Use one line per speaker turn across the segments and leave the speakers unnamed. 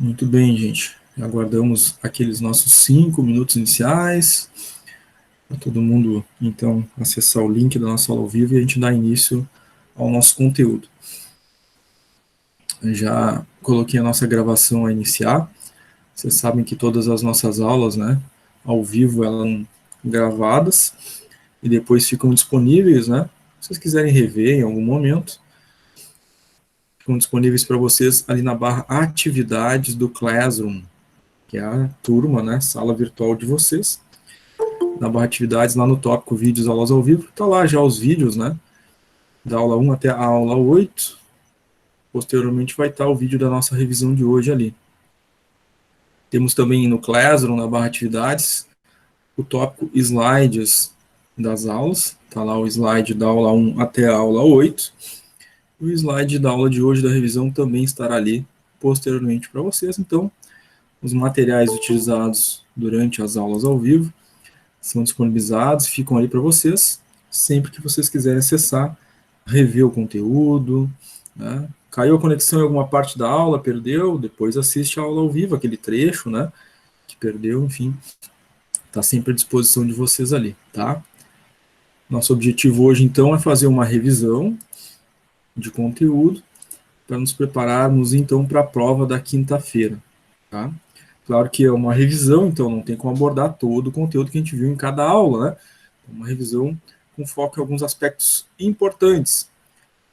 Muito bem, gente. Aguardamos aqueles nossos 5 minutos iniciais para todo mundo, então, acessar o link da nossa aula ao vivo e a gente dar início ao nosso conteúdo. Eu já coloquei a nossa gravação a iniciar. Vocês sabem que todas as nossas aulas, né, ao vivo, elas são gravadas e depois ficam disponíveis, né? Se vocês quiserem rever em algum momento, ficam disponíveis para vocês ali na barra Atividades do Classroom, que é a turma, né, sala virtual de vocês. Na barra Atividades, lá no tópico Vídeos, Aulas ao Vivo, está lá já os vídeos, né, da aula 1 até a aula 8. Posteriormente vai estar o vídeo da nossa revisão de hoje ali. Temos também no Classroom, na barra Atividades, o tópico Slides das aulas. Está lá o slide da aula 1 até a aula 8. O slide da aula de hoje da revisão também estará ali posteriormente para vocês. Então, os materiais utilizados durante as aulas ao vivo são disponibilizados, ficam ali para vocês, sempre que vocês quiserem acessar, rever o conteúdo, né? Caiu a conexão em alguma parte da aula, perdeu, depois assiste a aula ao vivo, aquele trecho, né, que perdeu, enfim, está sempre à disposição de vocês ali, tá? Nosso objetivo hoje, então, é fazer uma revisão de conteúdo para nos prepararmos, então, para a prova da quinta-feira, tá? Claro que é uma revisão, então não tem como abordar todo o conteúdo que a gente viu em cada aula, né? Uma revisão com foco em alguns aspectos importantes.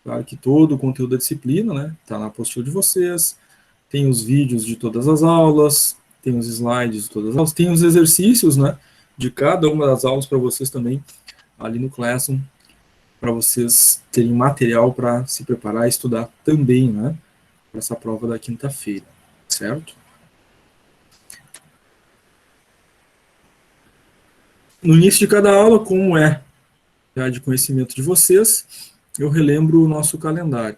Claro que todo o conteúdo da disciplina, né, está na apostila de vocês, tem os vídeos de todas as aulas, tem os slides de todas as aulas, tem os exercícios, né, de cada uma das aulas para vocês também, ali no Classroom, para vocês terem material para se preparar e estudar também, né, para essa prova da quinta-feira, certo? No início de cada aula, como é já de conhecimento de vocês, eu relembro o nosso calendário.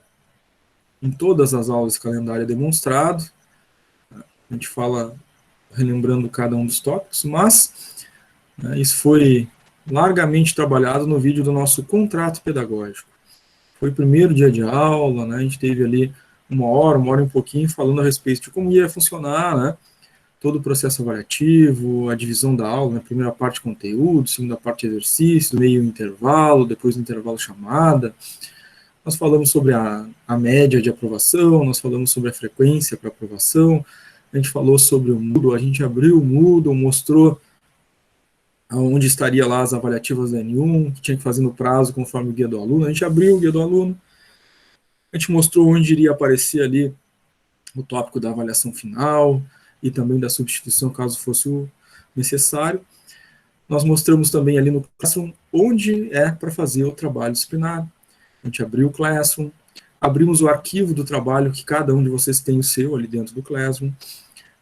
Em todas as aulas, o calendário é demonstrado, a gente fala relembrando cada um dos tópicos, mas né, isso foi largamente trabalhado no vídeo do nosso contrato pedagógico. Foi o primeiro dia de aula, né, a gente teve ali uma hora e um pouquinho, falando a respeito de como ia funcionar, né, todo o processo avaliativo, a divisão da aula, né, primeira parte conteúdo, segunda parte exercício, meio intervalo, depois do intervalo chamada. Nós falamos sobre a média de aprovação, nós falamos sobre a frequência para aprovação, a gente falou sobre o Moodle, a gente abriu o Moodle, mostrou onde estaria lá as avaliativas da N1, que tinha que fazer no prazo conforme o guia do aluno, a gente abriu o guia do aluno, a gente mostrou onde iria aparecer ali o tópico da avaliação final e também da substituição, caso fosse o necessário. Nós mostramos também ali no Classroom onde é para fazer o trabalho disciplinar. A gente abriu o Classroom, abrimos o arquivo do trabalho que cada um de vocês tem o seu ali dentro do Classroom,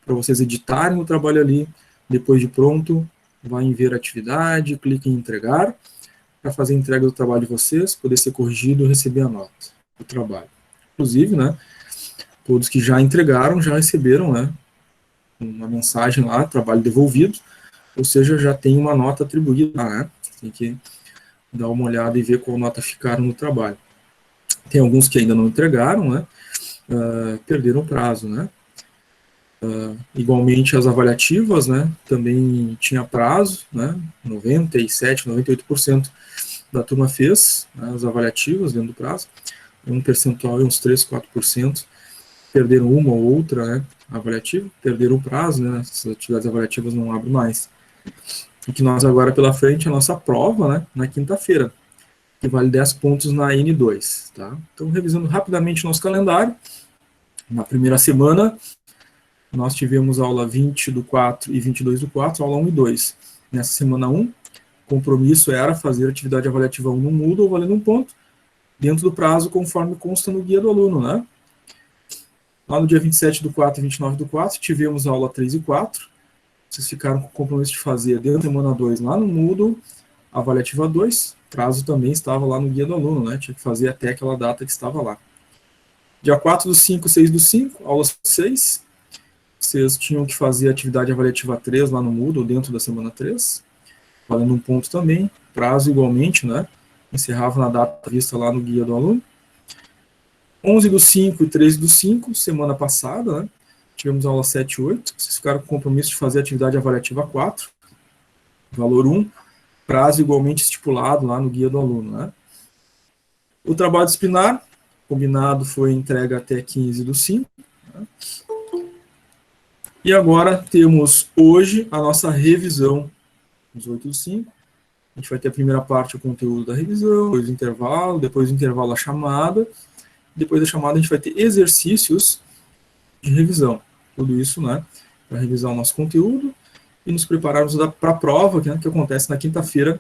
para vocês editarem o trabalho ali, depois de pronto, vai em ver atividade, clique em entregar, para fazer a entrega do trabalho de vocês, poder ser corrigido e receber a nota do trabalho. Inclusive, né, todos que já entregaram, já receberam, né, uma mensagem lá, trabalho devolvido, ou seja, já tem uma nota atribuída, né, tem que dar uma olhada e ver qual nota ficaram no trabalho. Tem alguns que ainda não entregaram, né, perderam o prazo, né. Igualmente as avaliativas, né, também tinha prazo, né, 97, 98% da turma fez, né, as avaliativas dentro do prazo, um percentual, uns 3, 4%, perderam uma ou outra, né, avaliativa, perderam o prazo, né, essas atividades avaliativas não abrem mais. E que nós agora pela frente, a nossa prova, né, na quinta-feira, que vale 10 pontos na N2, tá? Então, revisando rapidamente o nosso calendário, na primeira semana, nós tivemos aula 20 do 4 e 22 do 4, aula 1 e 2. Nessa semana 1, o compromisso era fazer atividade avaliativa 1 no Moodle, valendo um ponto, dentro do prazo, conforme consta no guia do aluno, né? Lá no dia 27 do 4 e 29 do 4, tivemos aula 3 e 4. Vocês ficaram com o compromisso de fazer dentro da semana 2 lá no Moodle, avaliativa 2, prazo também estava lá no guia do aluno, né? Tinha que fazer até aquela data que estava lá. Dia 4 do 5, 6 do 5, aula 6. Vocês tinham que fazer a atividade avaliativa 3 lá no Moodle, dentro da semana 3, valendo um ponto também, prazo igualmente, né? Encerrava na data vista lá no guia do aluno. 11 do 5 e 13 do 5, semana passada, né? tivemos aula 7 e 8, vocês ficaram com o compromisso de fazer a atividade avaliativa 4, valor 1, prazo igualmente estipulado lá no guia do aluno, né? O trabalho disciplinar, combinado, foi entregue até 15/5. Né? E agora temos hoje a nossa revisão, os 8/5. A gente vai ter a primeira parte, o conteúdo da revisão, depois do intervalo a chamada, depois da chamada a gente vai ter exercícios de revisão. Tudo isso, né, para revisar o nosso conteúdo e nos prepararmos para a prova, que acontece na quinta-feira,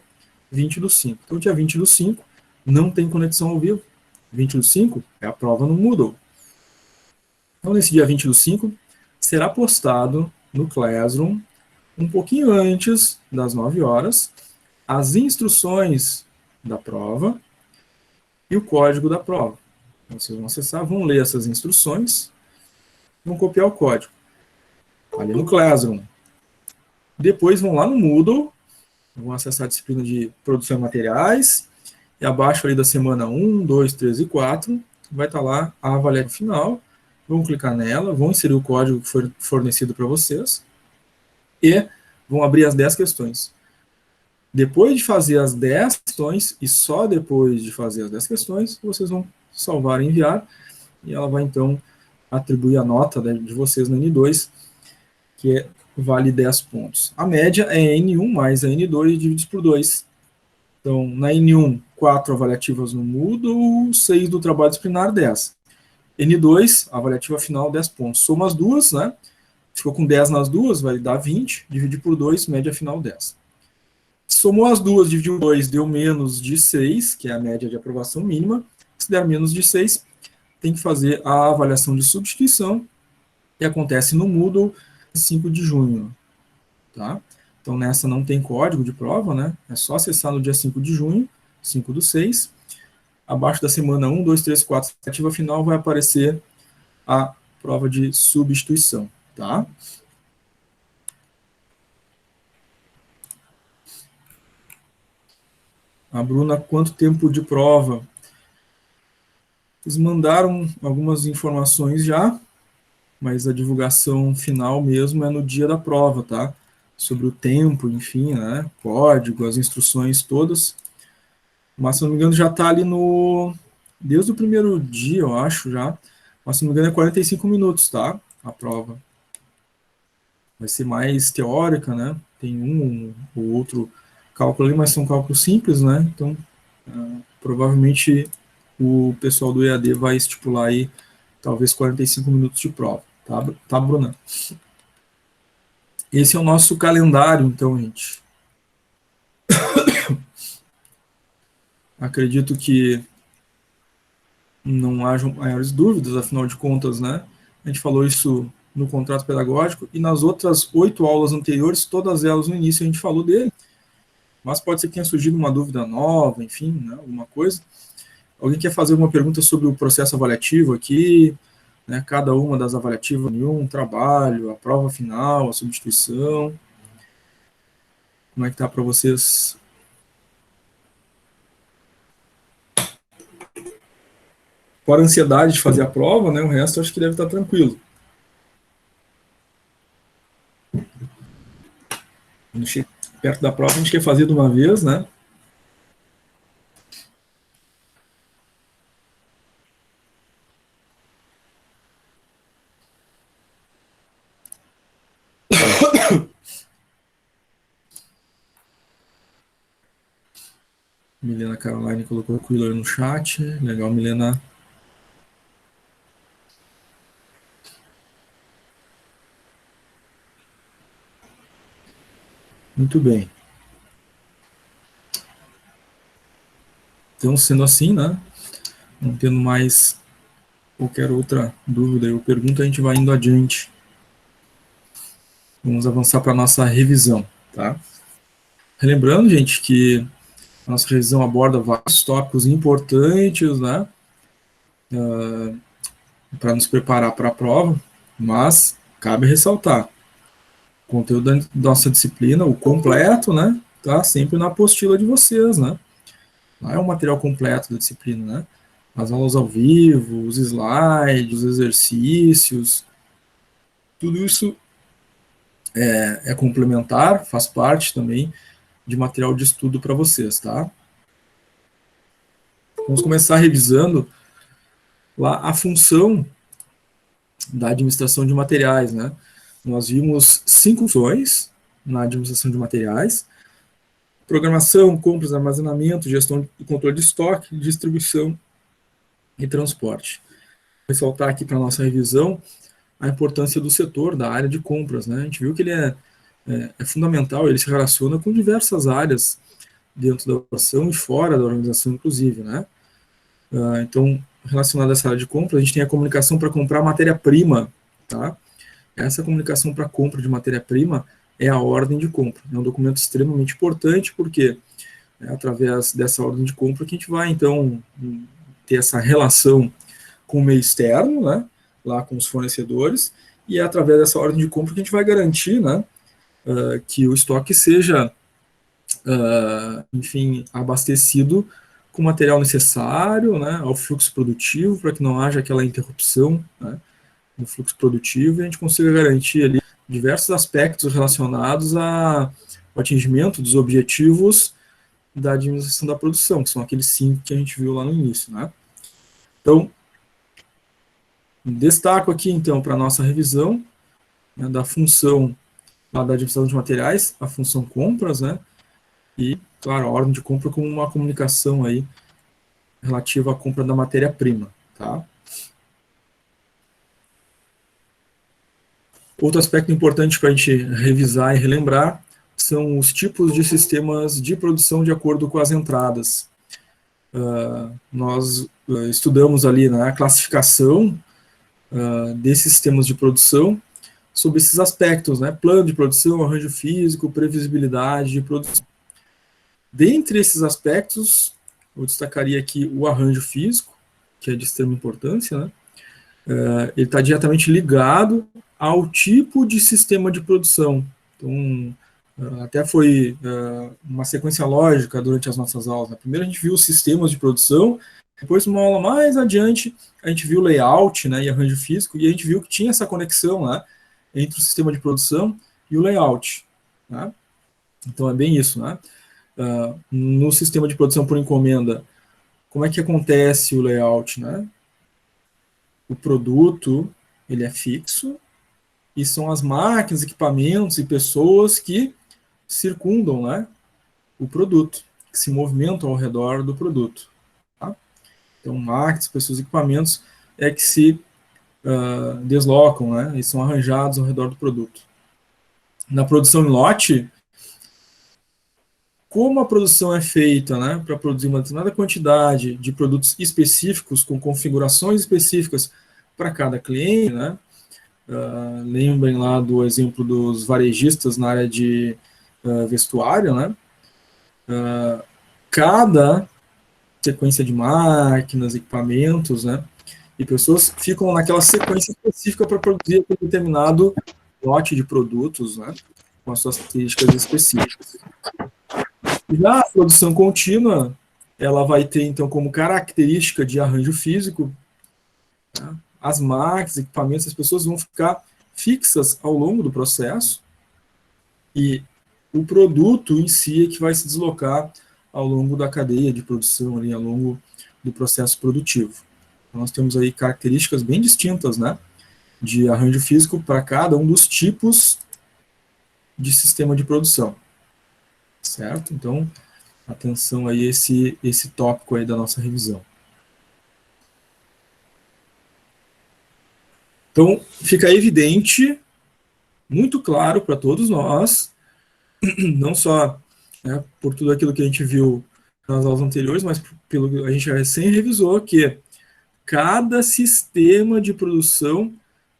20/5. Então, dia 20/5, não tem conexão ao vivo. 20/5 é a prova no Moodle. Então, nesse dia 20/5, será postado no Classroom, um pouquinho antes das 9 horas, as instruções da prova e o código da prova. Então, vocês vão acessar, vão ler essas instruções, vão copiar o código ali no Classroom. Depois vão lá no Moodle, vão acessar a disciplina de produção de materiais, e abaixo ali da semana 1, 2, 3 e 4, vai estar lá a avaliação final, vão clicar nela, vão inserir o código que foi fornecido para vocês, e vão abrir as 10 questões. Depois de fazer as 10 questões, e só depois de fazer as 10 questões, vocês vão salvar e enviar, e ela vai então atribuir a nota de vocês no N2, que vale 10 pontos. A média é N1 mais a N2 divididos por 2. Então, na N1, 4 avaliativas no Moodle, 6 do trabalho disciplinar, 10. N2, avaliativa final, 10 pontos. Soma as duas, né? Ficou com 10 nas duas, vai dar 20, dividir por 2, média final 10. Somou as duas, dividiu por 2, deu menos de 6, que é a média de aprovação mínima. Se der menos de 6, tem que fazer a avaliação de substituição, que acontece no Moodle, 5 de junho. Tá? Então, nessa não tem código de prova, né? É só acessar no dia 5 de junho, 5/6. Abaixo da semana 1, 2, 3, 4, ativa final, vai aparecer a prova de substituição. Tá? A Bruna, quanto tempo de prova? Eles mandaram algumas informações já, mas a divulgação final mesmo é no dia da prova, tá? Sobre o tempo, enfim, né? Código, as instruções todas. Mas, se não me engano, já está ali no... Desde o primeiro dia, eu acho, já. Mas, se não me engano, é 45 minutos, tá? A prova. Vai ser mais teórica, né? Tem um ou outro cálculo ali, mas são cálculos simples, né? Então, provavelmente o pessoal do EAD vai estipular aí talvez 45 minutos de prova, tá, Bruna? Esse é o nosso calendário, então, gente. Acredito que não hajam maiores dúvidas, afinal de contas, né? A gente falou isso no contrato pedagógico e nas outras 8 aulas anteriores, todas elas no início a gente falou dele, mas pode ser que tenha surgido uma dúvida nova, enfim, né, alguma coisa. Alguém quer fazer alguma pergunta sobre o processo avaliativo aqui, né, cada uma das avaliativas, um trabalho, a prova final, a substituição? Como é que tá para vocês? Fora a ansiedade de fazer a prova, né, o resto eu acho que deve estar tranquilo. Perto da prova a gente quer fazer de uma vez, né? Milena Caroline colocou o Quiller no chat. Legal, Milena. Muito bem. Então, sendo assim, né? Não tendo mais qualquer outra dúvida ou pergunta, a gente vai indo adiante. Vamos avançar para a nossa revisão, tá? Lembrando, gente, que a nossa revisão aborda vários tópicos importantes, né? Para nos preparar para a prova, mas cabe ressaltar, o conteúdo da nossa disciplina, o completo, né? Tá sempre na apostila de vocês, né? Lá é o material completo da disciplina, né? As aulas ao vivo, os slides, os exercícios, Tudo isso é complementar, faz parte também de material de estudo para vocês, tá? Vamos começar revisando lá a função da administração de materiais, né? Nós vimos 5 funções na administração de materiais: programação, compras, armazenamento, gestão e controle de estoque, distribuição e transporte. Vou ressaltar aqui para a nossa revisão a importância do setor, da área de compras, né? A gente viu que ele é fundamental, ele se relaciona com diversas áreas dentro da organização e fora da organização, inclusive, né? Então, relacionado a essa área de compra, a gente tem a comunicação para comprar matéria-prima, tá? Essa comunicação para compra de matéria-prima é a ordem de compra. É um documento extremamente importante, porque é através dessa ordem de compra que a gente vai, então, ter essa relação com o meio externo, né? Lá com os fornecedores, e é através dessa ordem de compra que a gente vai garantir, né? Que o estoque seja, enfim, abastecido com o material necessário, né, ao fluxo produtivo, para que não haja aquela interrupção, né, no fluxo produtivo, e a gente consiga garantir ali diversos aspectos relacionados ao atingimento dos objetivos da administração da produção, que são aqueles 5 que a gente viu lá no início, né. Então, destaco aqui, então, para a nossa revisão, né, da função lá da administração de materiais, a função compras, né, e, claro, a ordem de compra como uma comunicação aí relativa à compra da matéria-prima, tá? Outro aspecto importante para a gente revisar e relembrar são os tipos de sistemas de produção de acordo com as entradas. Nós estudamos ali na classificação desses sistemas de produção sobre esses aspectos, né? Plano de produção, arranjo físico, previsibilidade de produção. Dentre esses aspectos, eu destacaria aqui o arranjo físico, que é de extrema importância, né? Ele está diretamente ligado ao tipo de sistema de produção. Então, até foi uma sequência lógica durante as nossas aulas, né? Primeiro a gente viu os sistemas de produção, depois, uma aula mais adiante, a gente viu layout, né, e arranjo físico, e a gente viu que tinha essa conexão, né, entre o sistema de produção e o layout, né? Então é bem isso, né? No sistema de produção por encomenda, como é que acontece o layout, né? O produto, ele é fixo, e são as máquinas, equipamentos e pessoas que circundam, né, o produto, que se movimentam ao redor do produto. Tá? Então, máquinas, pessoas e equipamentos é que se deslocam, né, e são arranjados ao redor do produto. Na produção em lote, como a produção é feita, né, para produzir uma determinada quantidade de produtos específicos, com configurações específicas para cada cliente, né, lembrem lá do exemplo dos varejistas na área de vestuário, né, cada sequência de máquinas, equipamentos, né, e pessoas ficam naquela sequência específica para produzir aquele determinado lote de produtos, né, com as suas características específicas. Já a produção contínua, ela vai ter, então, como característica de arranjo físico, tá, as máquinas, equipamentos, as pessoas vão ficar fixas ao longo do processo, e o produto em si é que vai se deslocar ao longo da cadeia de produção, ali, ao longo do processo produtivo. Então, nós temos aí características bem distintas, né, de arranjo físico para cada um dos tipos de sistema de produção, certo? Então, atenção aí esse tópico aí da nossa revisão. Então, fica evidente, muito claro para todos nós, não só, né, por tudo aquilo que a gente viu nas aulas anteriores, mas pelo que a gente já recém revisou, que cada sistema de produção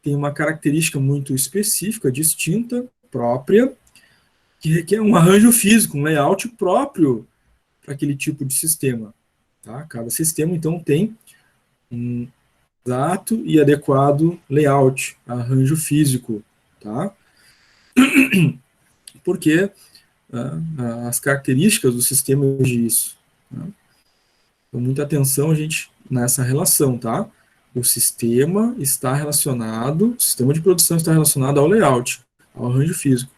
tem uma característica muito específica, distinta, própria, que requer um arranjo físico, um layout próprio para aquele tipo de sistema. Tá? Cada sistema, então, tem um exato e adequado layout, arranjo físico, tá? Porque as características do sistema exigem isso. Né? Então, muita atenção, gente, nessa relação, tá? O sistema está relacionado, o sistema de produção está relacionado ao layout, ao arranjo físico,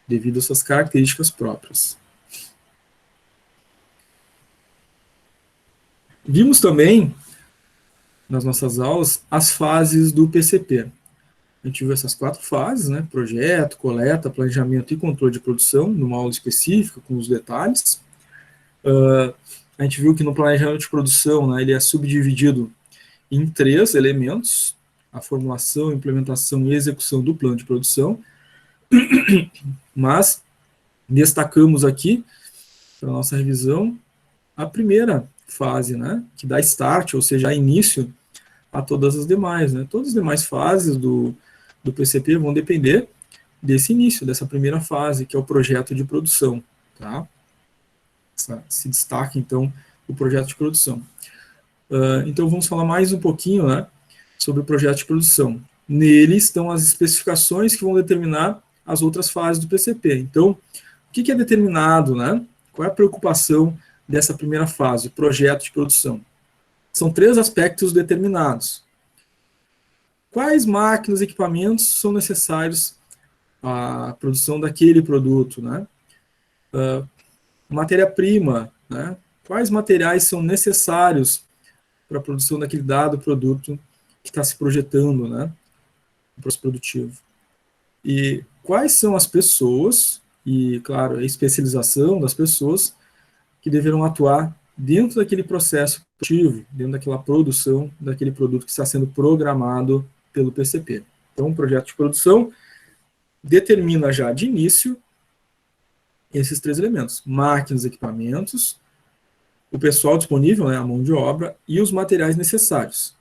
devido às suas características próprias. Vimos também, nas nossas aulas, as fases do PCP. A gente viu essas 4 fases, né? Projeto, coleta, planejamento e controle de produção, numa aula específica, com os detalhes. A gente viu que no planejamento de produção, né, ele é subdividido em 3 elementos: a formulação, implementação e execução do plano de produção. Mas destacamos aqui, para a nossa revisão, a primeira fase, né, que dá start, ou seja, dá início a todas as demais, né? Todas as demais fases do PCP vão depender desse início, dessa primeira fase, que é o projeto de produção, tá? Se destaca, então, o projeto de produção. Então, vamos falar mais um pouquinho, né, sobre o projeto de produção. Nele estão as especificações que vão determinar as outras fases do PCP. Então, o que é determinado, né? Qual é a preocupação dessa primeira fase, projeto de produção? São 3 aspectos determinados. Quais máquinas e equipamentos são necessários à produção daquele produto, né? Matéria-prima, né? Quais materiais são necessários para a produção daquele dado produto que está se projetando, né? O processo produtivo. E quais são as pessoas, e, claro, a especialização das pessoas que deverão atuar dentro daquele processo produtivo, dentro daquela produção daquele produto que está sendo programado pelo PCP. Então, o projeto de produção determina já de início esses 3 elementos: máquinas, equipamentos, o pessoal disponível, né, a mão de obra, e os materiais necessários,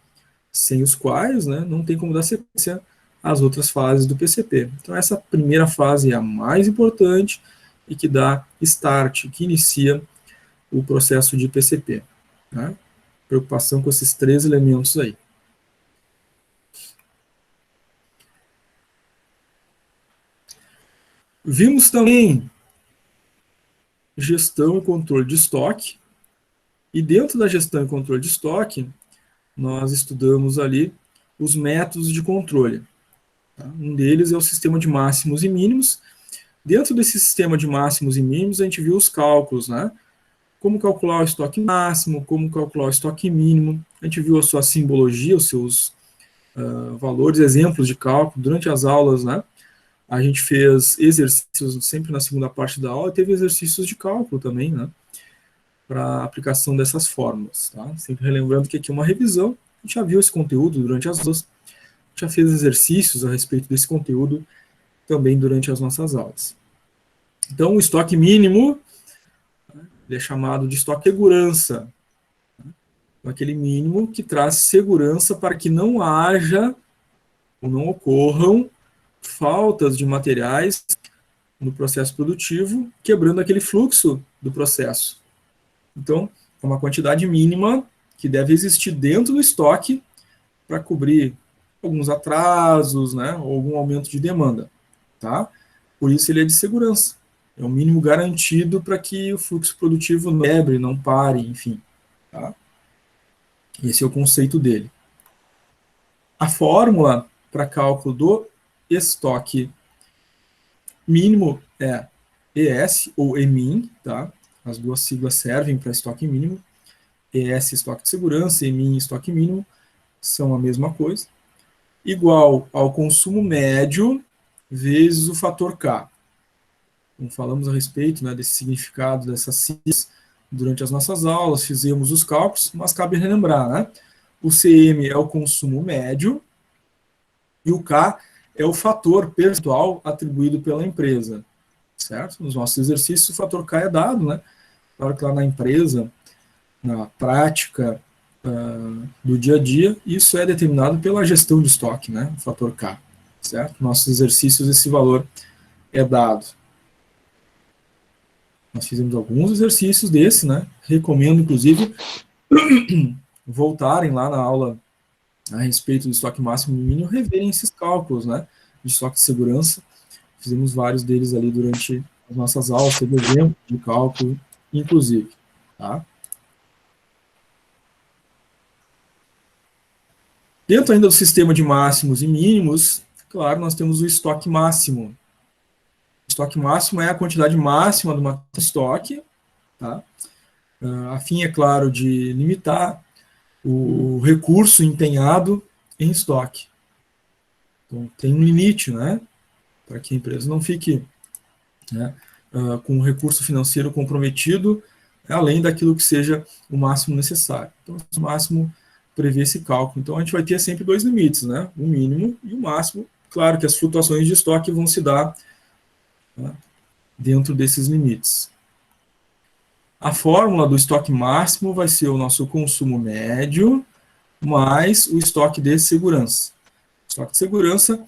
sem os quais, né, não tem como dar sequência às outras fases do PCP. Então, essa primeira fase é a mais importante e que dá start, que inicia o processo de PCP. Né? Preocupação com esses 3 elementos aí. Vimos também gestão e controle de estoque. E dentro da gestão e controle de estoque, nós estudamos ali os métodos de controle. Tá? Um deles é o sistema de máximos e mínimos. Dentro desse sistema de máximos e mínimos, a gente viu os cálculos, né? Como calcular o estoque máximo, como calcular o estoque mínimo. A gente viu a sua simbologia, os seus valores, exemplos de cálculo durante as aulas, né? A gente fez exercícios sempre na segunda parte da aula e teve exercícios de cálculo também, né? Para a aplicação dessas fórmulas, tá? Sempre relembrando que aqui é uma revisão, a gente já viu esse conteúdo durante as aulas, já fez exercícios a respeito desse conteúdo também durante as nossas aulas. Então, o estoque mínimo, ele é chamado de estoque segurança, aquele mínimo que traz segurança para que não haja ou não ocorram faltas de materiais no processo produtivo, quebrando aquele fluxo do processo. Então, é uma quantidade mínima que deve existir dentro do estoque para cobrir alguns atrasos, né, ou algum aumento de demanda, tá? Por isso ele é de segurança. É o mínimo garantido para que o fluxo produtivo não quebre, não pare, enfim, tá? Esse é o conceito dele. A fórmula para cálculo do estoque mínimo é ES ou EMIN, tá? As duas siglas servem para estoque mínimo. ES, estoque de segurança, EMIN, estoque mínimo, são a mesma coisa. Igual ao consumo médio vezes o fator K. Como falamos a respeito, né, desse significado dessas siglas durante as nossas aulas, fizemos os cálculos, mas cabe relembrar, né? O CM é o consumo médio e o K é o fator percentual atribuído pela empresa, certo? Nos nossos exercícios, o fator K é dado, né? Claro que lá na empresa, na prática do dia a dia, isso é determinado pela gestão de estoque, né? O fator K, certo? Nossos exercícios, esse valor é dado. Nós fizemos alguns exercícios desse, né? Recomendo, inclusive, voltarem lá na aula a respeito do estoque máximo e mínimo, reverem esses cálculos, né? De estoque de segurança. Fizemos vários deles ali durante as nossas aulas, teve exemplo de cálculo, inclusive, tá? Dentro ainda do sistema de máximos e mínimos, claro, nós temos o estoque máximo. O estoque máximo é a quantidade máxima de uma estoque, tá? A fim, é claro, de limitar o recurso empenhado em estoque. Então, tem um limite, né? Para que a empresa não fique, né, com o recurso financeiro comprometido, além daquilo que seja o máximo necessário. Então, o máximo prevê esse cálculo. Então, a gente vai ter sempre dois limites, né? O mínimo e o máximo. Claro que as flutuações de estoque vão se dar, né, dentro desses limites. A fórmula do estoque máximo vai ser o nosso consumo médio mais o estoque de segurança. O estoque de segurança,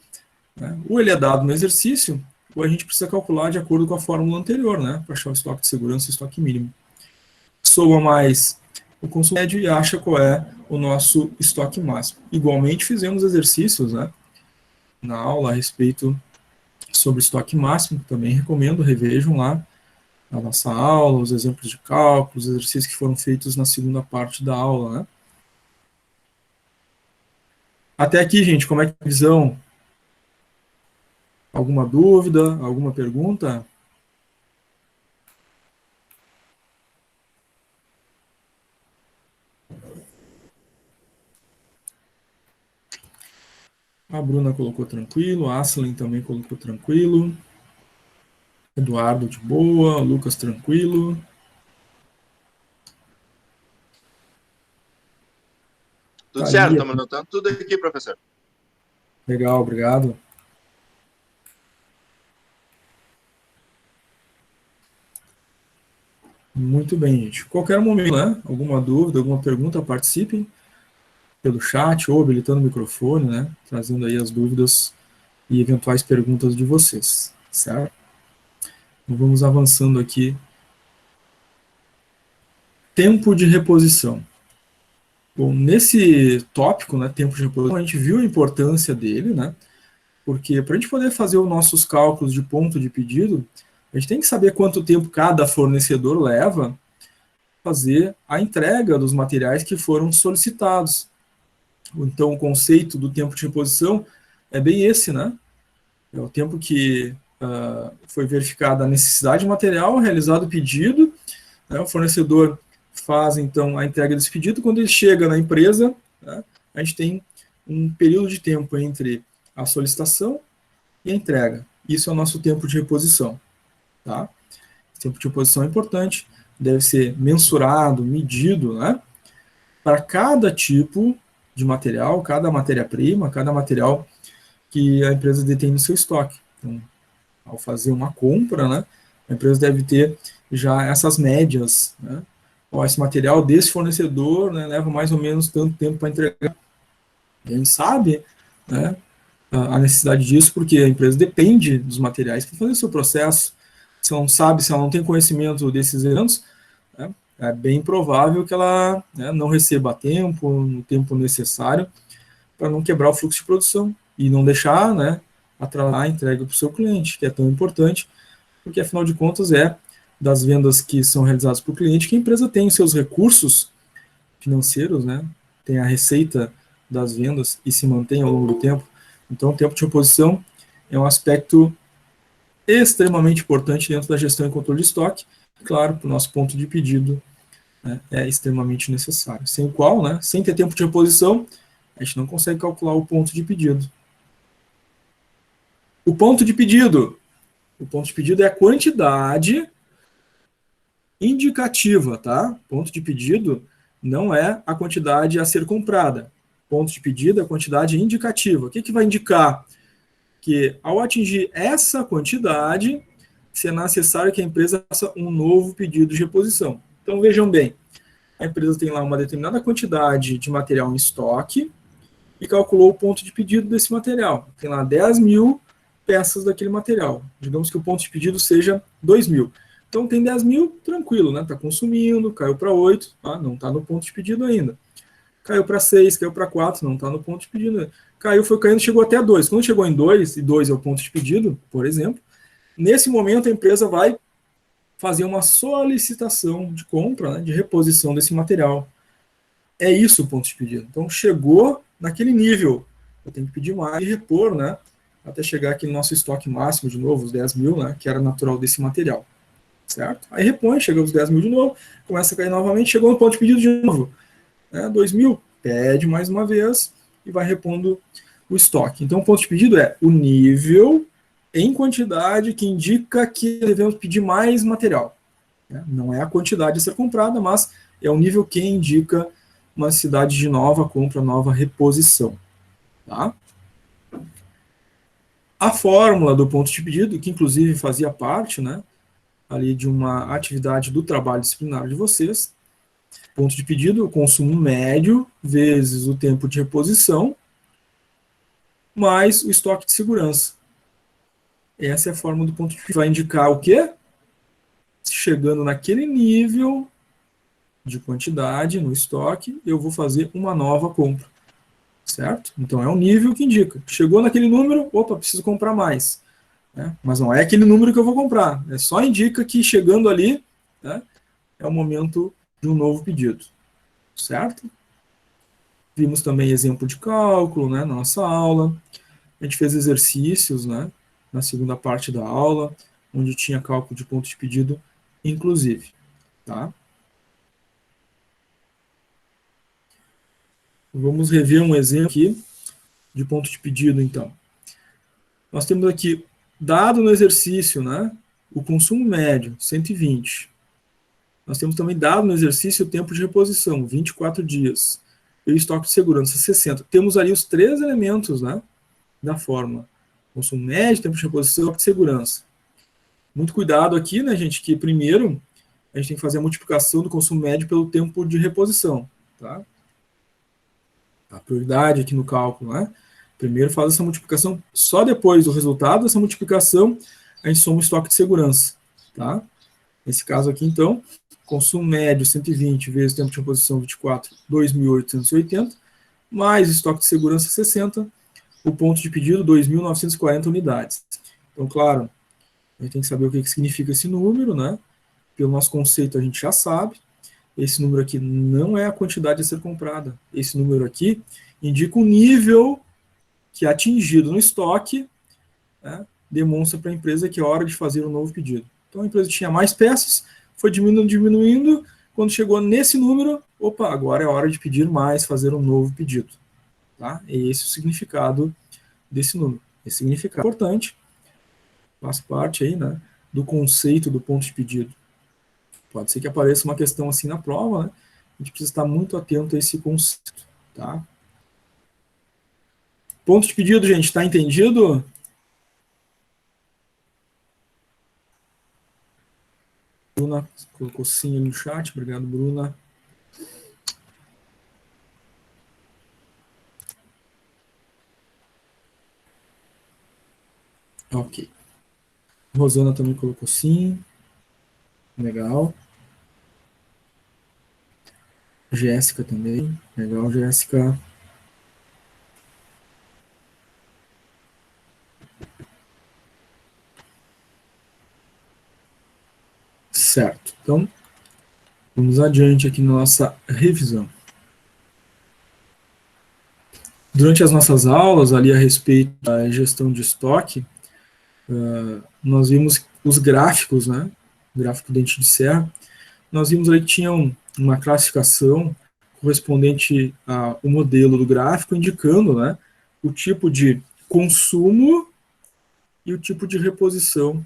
né, ou ele é dado no exercício, ou a gente precisa calcular de acordo com a fórmula anterior, né, para achar o estoque de segurança e o estoque mínimo. Soma mais o consumo médio e acha qual é o nosso estoque máximo. Igualmente, fizemos exercícios, né, na aula a respeito sobre estoque máximo, também recomendo, revejam lá a nossa aula, os exemplos de cálculo, os exercícios que foram feitos na segunda parte da aula, né. Até aqui, gente, como é que é a visão? Alguma dúvida? Alguma pergunta? A Bruna colocou tranquilo, a Aslan também colocou tranquilo, Eduardo de boa, Lucas tranquilo.
Tudo certo,
Thalia,
estamos anotando tudo aqui, professor.
legal, obrigado. Muito bem, gente. Qualquer momento, né? Alguma dúvida, alguma pergunta, participem pelo chat ou habilitando o microfone, né? Trazendo aí as dúvidas e eventuais perguntas de vocês, certo? Então, vamos avançando aqui. Tempo de reposição. Bom, nesse tópico, né, tempo de reposição, a gente viu a importância dele, né? Porque para a gente poder fazer os nossos cálculos de ponto de pedido, a gente tem que saber quanto tempo cada fornecedor leva a fazer a entrega dos materiais que foram solicitados. Então, o conceito do tempo de reposição é bem esse, né? É o tempo que foi verificada a necessidade de material, realizado o pedido, né? O fornecedor faz, então, a entrega desse pedido. Quando ele chega na empresa, né, a gente tem um período de tempo entre a solicitação e a entrega. Isso é o nosso tempo de reposição. Tá? Esse tempo de reposição é importante, deve ser mensurado, medido, né? Para cada tipo de material, cada matéria-prima, cada material que a empresa detém no seu estoque. Então, ao fazer uma compra, né, a empresa deve ter já essas médias, né? Ó, esse material desse fornecedor, né, leva mais ou menos tanto tempo para entregar. A gente sabe, né, a necessidade disso, porque a empresa depende dos materiais para fazer o seu processo. Se ela não sabe, se ela não tem conhecimento desses eventos, né, é bem provável que ela, né, não receba a tempo, no tempo necessário, para não quebrar o fluxo de produção e não deixar, né, atrasar a entrega para o seu cliente, que é tão importante, porque afinal de contas é das vendas que são realizadas para o cliente que a empresa tem os seus recursos financeiros, né, tem a receita das vendas e se mantém ao longo do tempo. Então, o tempo de reposição é um aspecto extremamente importante dentro da gestão e controle de estoque. Claro, para o nosso ponto de pedido, né, é extremamente necessário. Sem o qual, né, sem ter tempo de reposição, a gente não consegue calcular o ponto de pedido. O ponto de pedido. O ponto de pedido é a quantidade indicativa, tá? Ponto de pedido não é a quantidade a ser comprada. Ponto de pedido é a quantidade indicativa. O que, que vai indicar? Que ao atingir essa quantidade, será necessário que a empresa faça um novo pedido de reposição. Então, vejam bem, a empresa tem lá uma determinada quantidade de material em estoque e calculou o ponto de pedido desse material. Tem lá 10 mil peças daquele material. Digamos que o ponto de pedido seja 2 mil. Então, tem 10 mil, tranquilo, né? Está consumindo, caiu para 8, tá? Não está no ponto de pedido ainda. Caiu para 6, caiu para 4, não está no ponto de pedido. Caiu, foi caindo, chegou até 2. Quando chegou em 2, e 2 é o ponto de pedido, por exemplo, nesse momento a empresa vai fazer uma solicitação de compra, né, de reposição desse material. É isso o ponto de pedido. Então, chegou naquele nível. Eu tenho que pedir mais e repor, né? Até chegar aqui no nosso estoque máximo, de novo, os 10 mil, né? Que era natural desse material. Certo? Aí repõe, chega aos 10 mil de novo, começa a cair novamente, chegou no ponto de pedido de novo. Né? 2 mil, pede mais uma vez e vai repondo o estoque. Então, o ponto de pedido é o nível em quantidade que indica que devemos pedir mais material. Né? Não é a quantidade a ser comprada, mas é o nível que indica uma necessidade de nova compra, nova reposição. Tá? A fórmula do ponto de pedido, que inclusive fazia parte, né, ali de uma atividade do trabalho disciplinar de vocês, ponto de pedido, o consumo médio vezes o tempo de reposição, mais o estoque de segurança. Essa é a fórmula do ponto de pedido. Vai indicar o quê? Chegando naquele nível de quantidade no estoque, eu vou fazer uma nova compra. Certo? Então é um nível que indica. Chegou naquele número, opa, preciso comprar mais. Né? Mas não é aquele número que eu vou comprar. É só indica que chegando ali, né, é o momento de um novo pedido. Certo? Vimos também exemplo de cálculo, né, na nossa aula. A gente fez exercícios, né, na segunda parte da aula, onde tinha cálculo de ponto de pedido, inclusive. Tá? Vamos rever um exemplo aqui de ponto de pedido, então. Nós temos aqui, dado no exercício, né, o consumo médio, 120. Nós temos também dado no exercício o tempo de reposição, 24 dias. E o estoque de segurança, 60. Temos ali os três elementos, né, da fórmula. Consumo médio, tempo de reposição e estoque de segurança. Muito cuidado aqui, né, gente, que primeiro a gente tem que fazer a multiplicação do consumo médio pelo tempo de reposição. Tá? A prioridade aqui no cálculo, né? Primeiro faz essa multiplicação, só depois do resultado dessa multiplicação, a gente soma o estoque de segurança. Tá? Nesse caso aqui, então, consumo médio 120 vezes tempo de reposição 24, 2.880, mais estoque de segurança 60, o ponto de pedido 2.940 unidades. Então, claro, a gente tem que saber o que significa esse número, né? Pelo nosso conceito a gente já sabe. Esse número aqui não é a quantidade a ser comprada. Esse número aqui indica o nível que é atingido no estoque, né, demonstra para a empresa que é hora de fazer um novo pedido. Então a empresa tinha mais peças, foi diminuindo, quando chegou nesse número, opa, agora é hora de pedir mais, fazer um novo pedido. Tá? E esse é o significado desse número. Esse significado é importante, faz parte aí, né, do conceito do ponto de pedido. Pode ser que apareça uma questão assim na prova, né? A gente precisa estar muito atento a esse conceito. Tá? Ponto de pedido, gente, está entendido? Bruna colocou sim ali no chat. Obrigado, Bruna. Ok. Rosana também colocou sim. Legal. Jéssica também. Legal, Jéssica. Certo. Então, vamos adiante aqui na nossa revisão. Durante as nossas aulas, ali a respeito da gestão de estoque, nós vimos os gráficos, né? O gráfico dente de serra. Nós vimos ali que tinham uma classificação correspondente ao modelo do gráfico, indicando, né, o tipo de consumo e o tipo de reposição.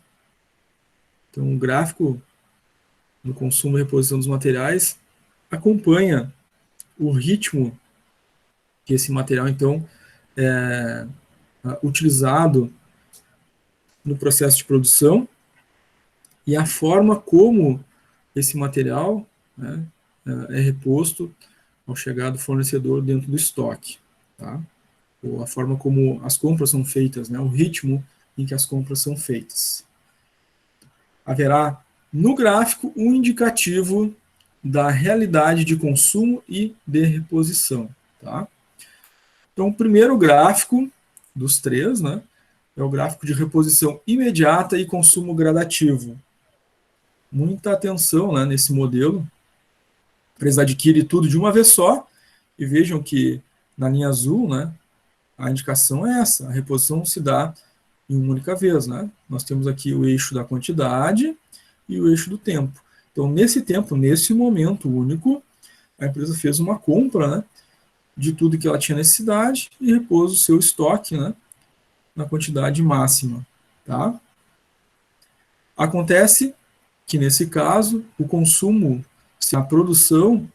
Então, o gráfico do consumo e reposição dos materiais acompanha o ritmo que esse material, então, é utilizado no processo de produção e a forma como esse material, né, é reposto ao chegar do fornecedor dentro do estoque. Tá? Ou a forma como as compras são feitas, né, o ritmo em que as compras são feitas. Haverá no gráfico um indicativo da realidade de consumo e de reposição. Tá? Então, o primeiro gráfico dos três, né, é o gráfico de reposição imediata e consumo gradativo. Muita atenção, né, nesse modelo. A empresa adquire tudo de uma vez só, e vejam que na linha azul, né, a indicação é essa, a reposição se dá em uma única vez, né? Nós temos aqui o eixo da quantidade e o eixo do tempo. Então, nesse tempo, nesse momento único, a empresa fez uma compra, né, de tudo que ela tinha necessidade e repôs o seu estoque, né, na quantidade máxima, tá? Acontece que, nesse caso, o consumo, a produção,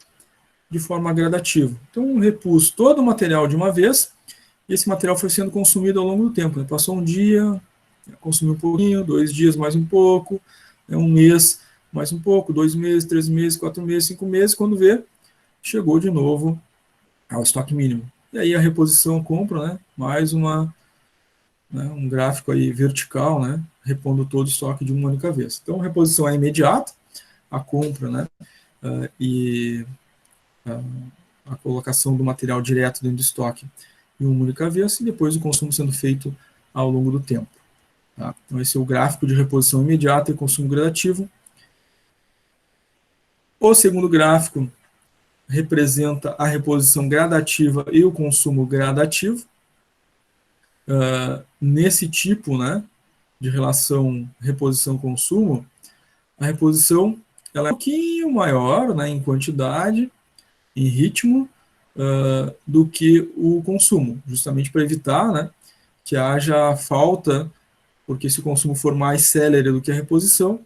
de forma gradativa. Então, repus todo o material de uma vez, e esse material foi sendo consumido ao longo do tempo, né? Passou um dia, consumiu um pouquinho, 2 dias mais um pouco, né? Um mês mais um pouco, 2 meses, 3 meses, 4 meses, 5 meses, quando vê, chegou de novo ao estoque mínimo. E aí a reposição compra, né? Mais uma, né, um gráfico aí vertical, né? Repondo todo o estoque de uma única vez. Então, a reposição é imediata, a compra, né? E a colocação do material direto dentro do estoque em uma única vez, e depois o consumo sendo feito ao longo do tempo. Tá? Então, esse é o gráfico de reposição imediata e consumo gradativo. O segundo gráfico representa a reposição gradativa e o consumo gradativo. Nesse tipo, né, de relação reposição-consumo, a reposição ela é um pouquinho maior, né, em quantidade, em ritmo, do que o consumo, justamente para evitar, né, que haja falta, porque se o consumo for mais célere do que a reposição,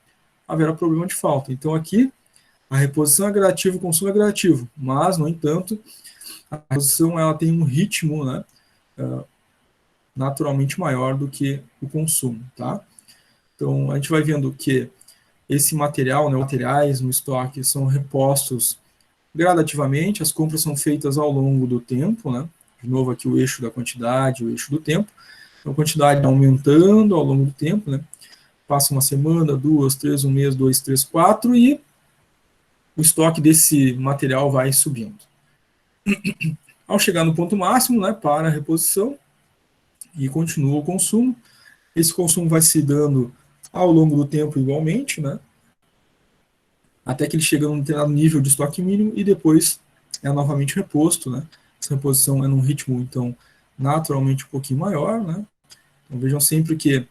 haverá problema de falta. Então, aqui, a reposição é gradativa, o consumo é gradativo, mas, no entanto, a reposição ela tem um ritmo, né, naturalmente maior do que o consumo, tá? Então, a gente vai vendo que esse material, né, materiais no estoque são repostos gradativamente, as compras são feitas ao longo do tempo, né? De novo aqui o eixo da quantidade, o eixo do tempo. Então, a quantidade aumentando ao longo do tempo, né? Passa uma semana, 2, 3, um mês, 2, 3, 4, e o estoque desse material vai subindo. Ao chegar no ponto máximo, né, para a reposição, e continua o consumo. Esse consumo vai se dando ao longo do tempo igualmente, né? Até que ele chega num determinado nível de estoque mínimo e depois é novamente reposto, né? Essa reposição é num ritmo, então, naturalmente um pouquinho maior, né? Então, vejam sempre que,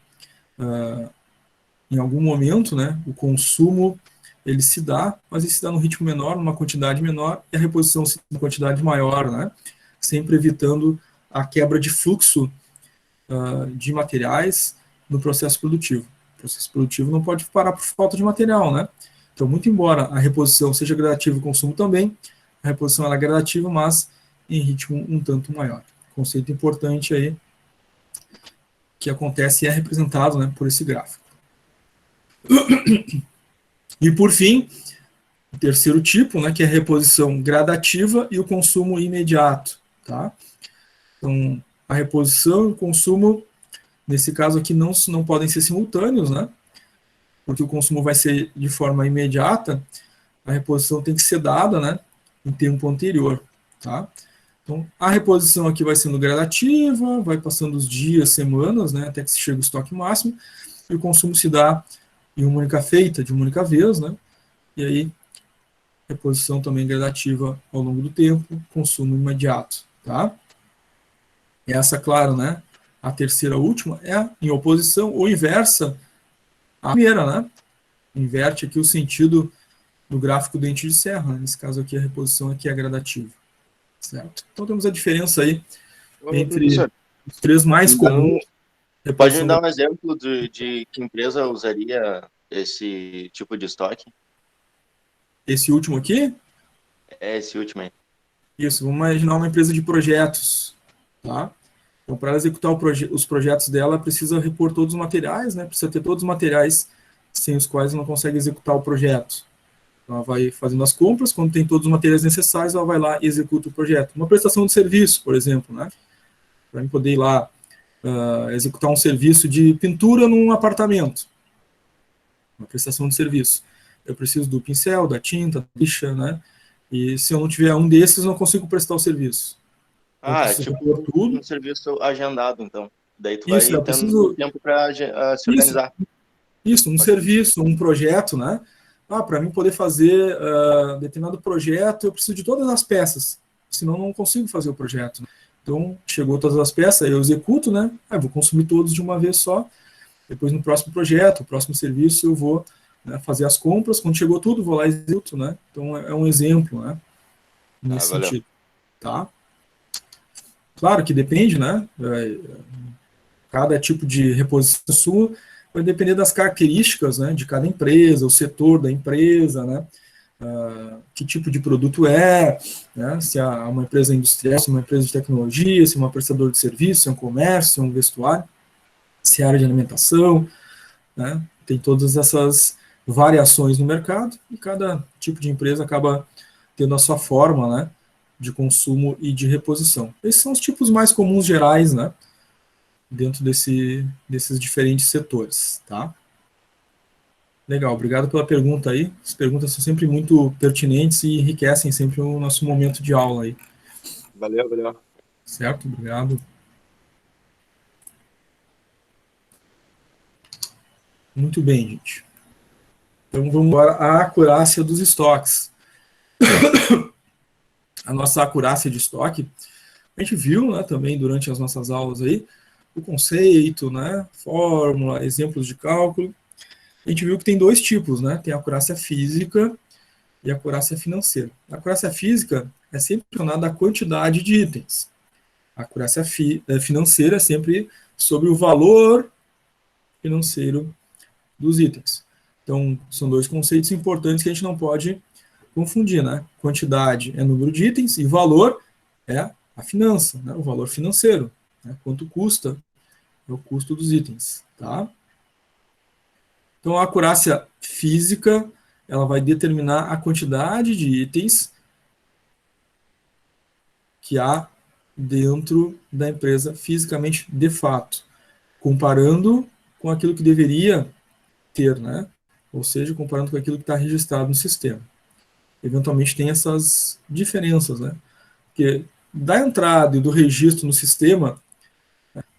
em algum momento, né, o consumo ele se dá, mas ele se dá num ritmo menor, numa quantidade menor, e a reposição se dá numa quantidade maior, né? Sempre evitando a quebra de fluxo de materiais no processo produtivo. O processo produtivo não pode parar por falta de material, né? Então, muito embora a reposição seja gradativa e o consumo também, a reposição ela é gradativa, mas em ritmo um tanto maior. Conceito importante aí que acontece e é representado, né, por esse gráfico. E, por fim, o terceiro tipo, né, que é a reposição gradativa e o consumo imediato. Tá? Então, a reposição e o consumo, nesse caso aqui, não podem ser simultâneos, né? Porque o consumo vai ser de forma imediata, a reposição tem que ser dada, né, em tempo anterior, tá? Então, a reposição aqui vai sendo gradativa, vai passando os dias, semanas, né, até que se chega o estoque máximo, e o consumo se dá em uma única feita, de uma única vez, né, e aí, reposição também gradativa ao longo do tempo, consumo imediato, tá? Essa, claro, né, a terceira última é em oposição ou inversa à primeira, né? Inverte aqui o sentido do gráfico dente de serra, né? Nesse caso aqui a reposição aqui é gradativa, certo? Então temos a diferença aí entre os três mais comuns.
Pode me dar um exemplo de que empresa usaria esse tipo de estoque?
Esse último aqui?
É esse último aí.
Isso, vamos imaginar uma empresa de projetos, tá? Então, para executar os projetos dela, precisa repor todos os materiais, né? Precisa ter todos os materiais sem os quais não consegue executar o projeto. Então, ela vai fazendo as compras, quando tem todos os materiais necessários, ela vai lá e executa o projeto. Uma prestação de serviço, por exemplo, né? Para poder ir lá executar um serviço de pintura num apartamento. Uma prestação de serviço. Eu preciso do pincel, da tinta, da lixa, né? E se eu não tiver um desses, eu não consigo prestar o serviço.
É tipo tudo. Um serviço agendado, então. Daí tu
isso,
vai tendo tempo para se organizar.
Isso, um serviço, um projeto, né? Para mim poder fazer determinado projeto, eu preciso de todas as peças. senão não consigo fazer o projeto. Então, chegou todas as peças, eu executo, né? Vou consumir todos de uma vez só. Depois, no próximo projeto, no próximo serviço, eu vou, né, fazer as compras. Quando chegou tudo, vou lá e executo, né? Então, é um exemplo, né? Nesse sentido, tá? Claro que depende, né? Cada tipo de reposição sua vai depender das características, né, de cada empresa, o setor da empresa, né? Que tipo de produto é, né, se é uma empresa industrial, se é uma empresa de tecnologia, se é uma prestadora de serviço, se é um comércio, se é um vestuário, se é área de alimentação, né, tem todas essas variações no mercado e cada tipo de empresa acaba tendo a sua forma, né, de consumo e de reposição. Esses são os tipos mais comuns gerais, né, dentro desses diferentes setores, tá? Legal, obrigado pela pergunta aí. As perguntas são sempre muito pertinentes e enriquecem sempre o nosso momento de aula aí.
Valeu.
Certo? Obrigado. Muito bem, gente. Então vamos agora à acurácia dos estoques. A nossa acurácia de estoque, a gente viu, né, também durante as nossas aulas aí, o conceito, né, fórmula, exemplos de cálculo. A gente viu que tem dois tipos, né? Tem a acurácia física e a acurácia financeira. A acurácia física é sempre relacionada à quantidade de itens. A acurácia financeira é sempre sobre o valor financeiro dos itens. Então, são dois conceitos importantes que a gente não pode confundir, né? Quantidade é número de itens e valor é a finança, né? O valor financeiro, né? Quanto custa é o custo dos itens, tá? Então, a acurácia física, ela vai determinar a quantidade de itens que há dentro da empresa fisicamente de fato, comparando com aquilo que deveria ter, né? Ou seja, comparando com aquilo que está registrado no sistema. Eventualmente tem essas diferenças, né? Porque da entrada e do registro no sistema,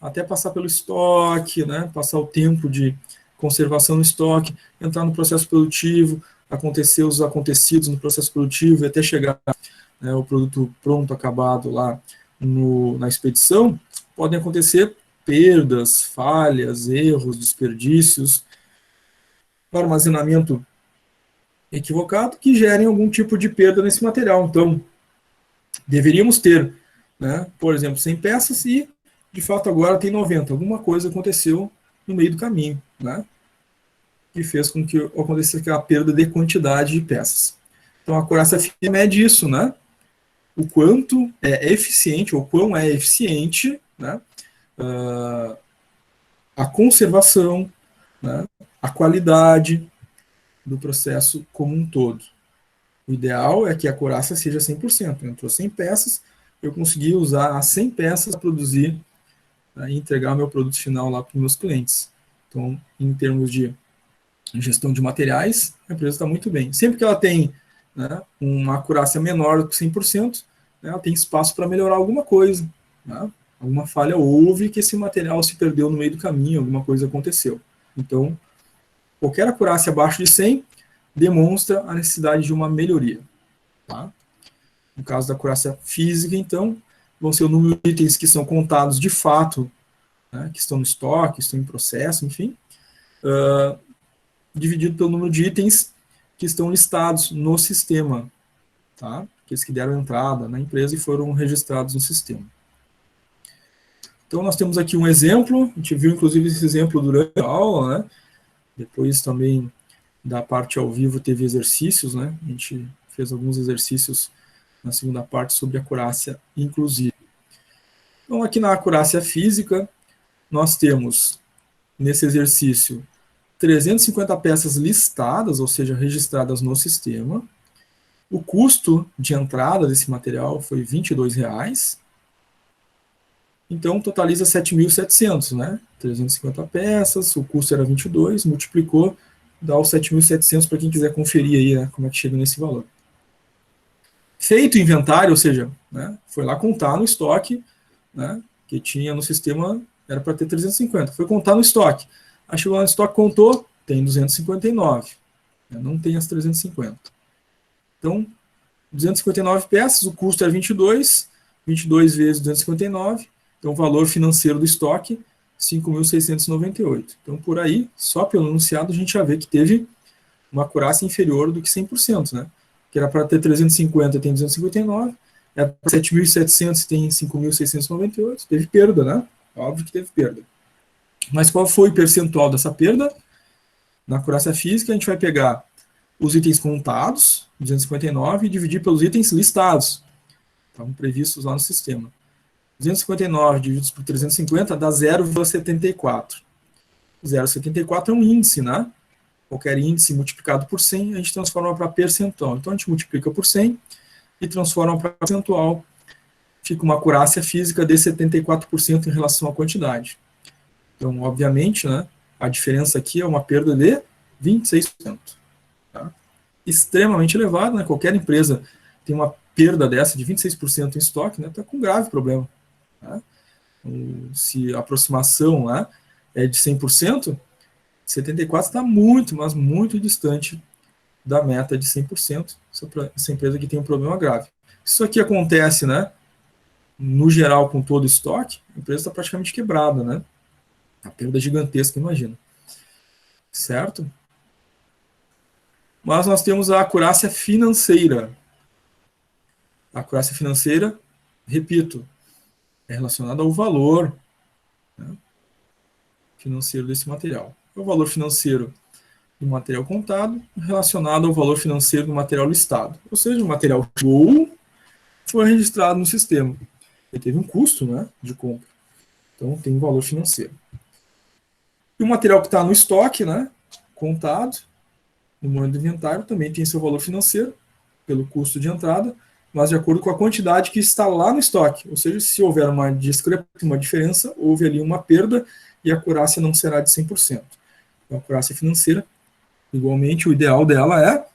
até passar pelo estoque, né? Passar o tempo de conservação no estoque, entrar no processo produtivo, acontecer os acontecidos no processo produtivo e até chegar, né, o produto pronto, acabado lá na expedição, podem acontecer perdas, falhas, erros, desperdícios, armazenamento equivocado que gerem algum tipo de perda nesse material. Então, deveríamos ter, né, por exemplo, 100 peças e, de fato, agora tem 90. Alguma coisa aconteceu no meio do caminho, né, que fez com que acontecesse aquela perda de quantidade de peças. Então, a acurácia fina mede isso, né, o quanto é eficiente, ou quão é eficiente, né, a conservação, né, a qualidade do processo como um todo. O ideal é que a acurácia seja 100%. Entrou 100 peças, eu consegui usar as 100 peças para produzir, né, e entregar o meu produto final lá para os meus clientes. Então, em termos de gestão de materiais, a empresa está muito bem. Sempre que ela tem, né, uma acurácia menor do que 100%, né, ela tem espaço para melhorar alguma coisa, né? Alguma falha houve que esse material se perdeu no meio do caminho, alguma coisa aconteceu. Então, qualquer acurácia abaixo de 100 demonstra a necessidade de uma melhoria. Tá? No caso da acurácia física, então, vão ser o número de itens que são contados de fato, né, que estão no estoque, estão em processo, enfim, dividido pelo número de itens que estão listados no sistema, tá? Aqueles que deram entrada na empresa e foram registrados no sistema. Então, nós temos aqui um exemplo, a gente viu inclusive esse exemplo durante a aula, né? Depois também da parte ao vivo teve exercícios, né? A gente fez alguns exercícios na segunda parte sobre acurácia inclusive. Então, aqui na acurácia física, nós temos, nesse exercício, 350 peças listadas, ou seja, registradas no sistema. O custo de entrada desse material foi R$ 22,00. Então, totaliza 7.700, né? 350 peças, o custo era 22, multiplicou, dá os 7.700 para quem quiser conferir aí, né, como é que chega nesse valor. Feito o inventário, ou seja, né, foi lá contar no estoque, né, que tinha no sistema, era para ter 350, foi contar no estoque. Aí chegou lá no estoque, contou, tem 259, né, não tem as 350. Então, 259 peças, o custo é 22, 22 vezes 259, então o valor financeiro do estoque, 5.698. Então, por aí, só pelo enunciado, a gente já vê que teve uma acurácia inferior do que 100%, né? Que era para ter 350, tem 259, era para 7.700, tem 5.698, teve perda, né? Óbvio que teve perda. Mas qual foi o percentual dessa perda? Na acurácia física, a gente vai pegar os itens contados, 259, e dividir pelos itens listados, estavam previstos lá no sistema. 259 divididos por 350 dá 0,74. 0,74 é um índice, né? Qualquer índice multiplicado por 100, a gente transforma para percentual. Então, a gente multiplica por 100 e transforma para percentual. Fica uma acurácia física de 74% em relação à quantidade. Então, obviamente, né, a diferença aqui é uma perda de 26%. Tá? Extremamente elevado, né? Qualquer empresa tem uma perda dessa de 26% em estoque, né? Está com um grave problema. Tá? Se a aproximação, né, é de 100%, 74% está muito, mas muito distante da meta de 100%. Essa empresa que tem um problema grave. Isso aqui acontece, né, no geral, com todo o estoque, a empresa está praticamente quebrada, né? A perda gigantesca, imagina. Certo? Mas nós temos a acurácia financeira. A acurácia financeira, repito, é relacionada ao valor, né, financeiro desse material. O valor financeiro do material contado relacionado ao valor financeiro do material listado. Ou seja, o material chegou, foi registrado no sistema. Ele teve um custo, né, de compra. Então, tem um valor financeiro. E o material que está no estoque, né, contado, no momento do inventário, também tem seu valor financeiro, pelo custo de entrada, mas de acordo com a quantidade que está lá no estoque. Ou seja, se houver uma discrepância, uma diferença, houve ali uma perda e a acurácia não será de 100%. Então, a acurácia financeira, igualmente, o ideal dela é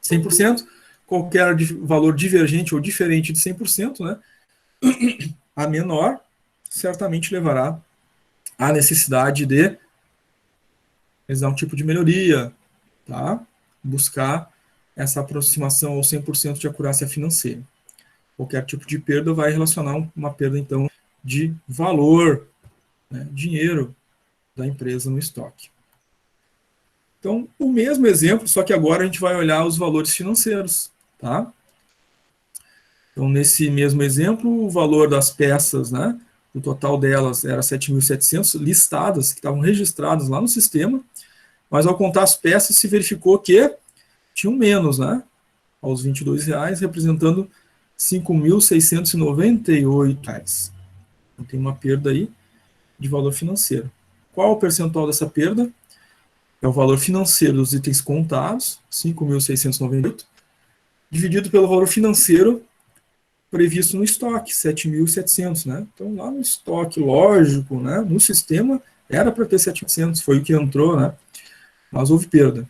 100%. Qualquer valor divergente ou diferente de 100%, né, a menor, certamente levará à necessidade de realizar um tipo de melhoria, tá? Buscar essa aproximação ao 100% de acurácia financeira. Qualquer tipo de perda vai relacionar uma perda, então, de valor, né, dinheiro da empresa no estoque. Então, o mesmo exemplo, só que agora a gente vai olhar os valores financeiros, tá? Então, nesse mesmo exemplo, o valor das peças, né, o total delas era 7.700 listadas, que estavam registradas lá no sistema, mas ao contar as peças se verificou que tinham menos, né, aos R$ 22,00, representando R$ 5.698. Então, tem uma perda aí de valor financeiro. Qual o percentual dessa perda? É o valor financeiro dos itens contados, 5.698, dividido pelo valor financeiro previsto no estoque, 7.700, né? Então, lá no estoque, lógico, né, no sistema, era para ter 7.700, foi o que entrou, né? Mas houve perda.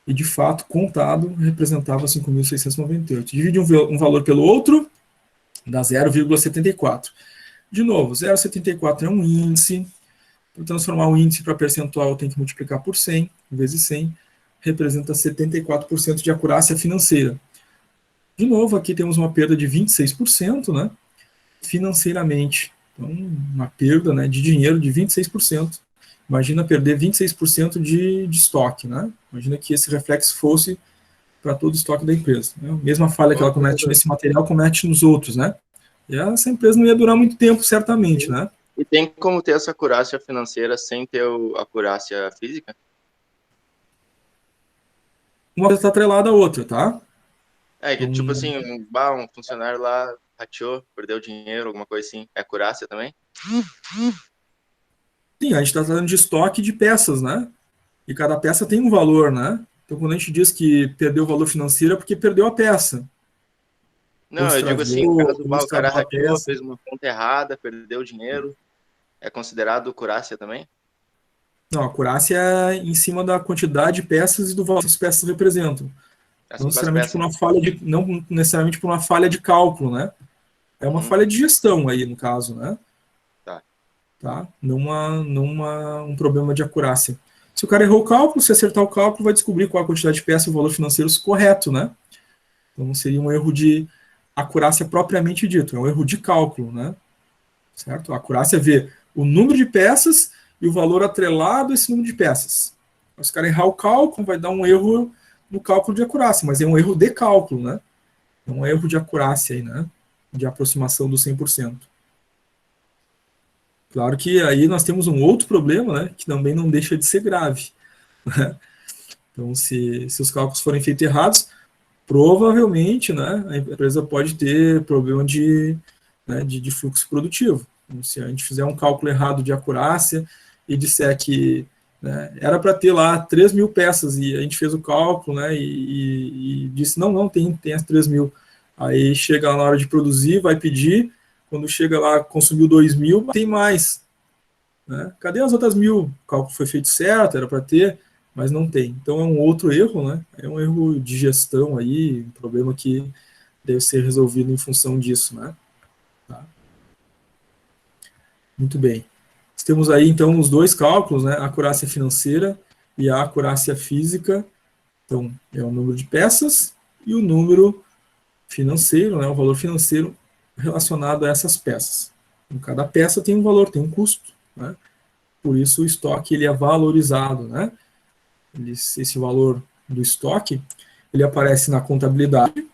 E, de fato, contado, representava 5.698. Divide um valor pelo outro, dá 0,74. De novo, 0,74 é um índice. Para transformar o índice para percentual, eu tenho que multiplicar por 100, vezes 100, representa 74% de acurácia financeira. De novo, aqui temos uma perda de 26%, né, financeiramente. Então, uma perda, né, de dinheiro de 26%. Imagina perder 26% de estoque, né? Imagina que esse reflexo fosse para todo o estoque da empresa. Né? A mesma falha que ela comete nesse material, comete nos outros, né? E essa empresa não ia durar muito tempo, certamente,
Sim.
né?
E tem como ter essa acurácia financeira sem ter a acurácia física?
Uma coisa está atrelada à outra, tá?
É, que
Então,
tipo assim, um funcionário lá rateou, perdeu dinheiro, alguma coisa assim. É acurácia também?
sim, a gente está tratando de estoque de peças, né? E cada peça tem um valor, né? Então, quando a gente diz que perdeu o valor financeiro, é porque perdeu a peça. Ou
Não, eu digo assim,
extravou,
caso
ou
o cara
estragou a
rateou,
peça.
fez uma conta errada, perdeu dinheiro, é considerado acurácia também?
Não, a acurácia é em cima da quantidade de peças e do valor que as peças representam. Não
Assim, com as
necessariamente por
peças.
uma falha de, não necessariamente por uma falha de cálculo, né? É uma
Uhum,
falha de gestão aí, no caso, né?
tá.
Tá? Um problema de acurácia. Se o cara errou o cálculo, se acertar o cálculo, vai descobrir qual a quantidade de peça e o valor financeiro correto, né? Então, seria um erro de acurácia propriamente dito, é um erro de cálculo, né? Certo? A acurácia é ver o número de peças e o valor atrelado a esse número de peças. Se o cara errar o cálculo, vai dar um erro no cálculo de acurácia, mas é um erro de cálculo, né? É um erro de acurácia aí, né? De aproximação do 100%. Claro que aí nós temos um outro problema, né? Que também não deixa de ser grave. Né? Então, se os cálculos forem feitos errados, provavelmente, né, a empresa pode ter problema de fluxo produtivo. Então, se a gente fizer um cálculo errado de acurácia e disser que, né, era para ter lá 3 mil peças e a gente fez o cálculo, né, e disse, não, tem as 3 mil. Aí chega na hora de produzir, vai pedir, quando chega lá, consumiu 2 mil, tem mais. Né? Cadê as outras 1.000? O cálculo foi feito certo, era para ter, mas não tem. Então é um outro erro, né? É um erro de gestão aí, um problema que deve ser resolvido em função disso, né? Tá. Muito bem. Temos aí então os dois cálculos, né? A acurácia financeira e a acurácia física. Então é o número de peças e o número financeiro, né? O valor financeiro relacionado a essas peças. Então, cada peça tem um valor, tem um custo, né? Por isso o estoque ele é valorizado, né? Esse valor do estoque, ele aparece na contabilidade,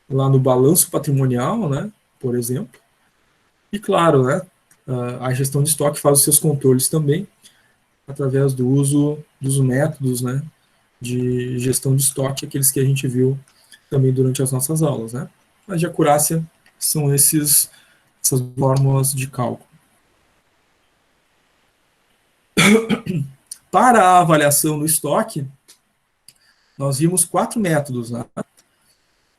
lá no balanço patrimonial, né, por exemplo. E claro, né, a gestão de estoque faz os seus controles também, através do uso dos métodos, né, de gestão de estoque, aqueles que a gente viu também durante as nossas aulas, né. Mas de acurácia são essas fórmulas de cálculo. Para a avaliação do estoque, nós vimos 4 métodos, né?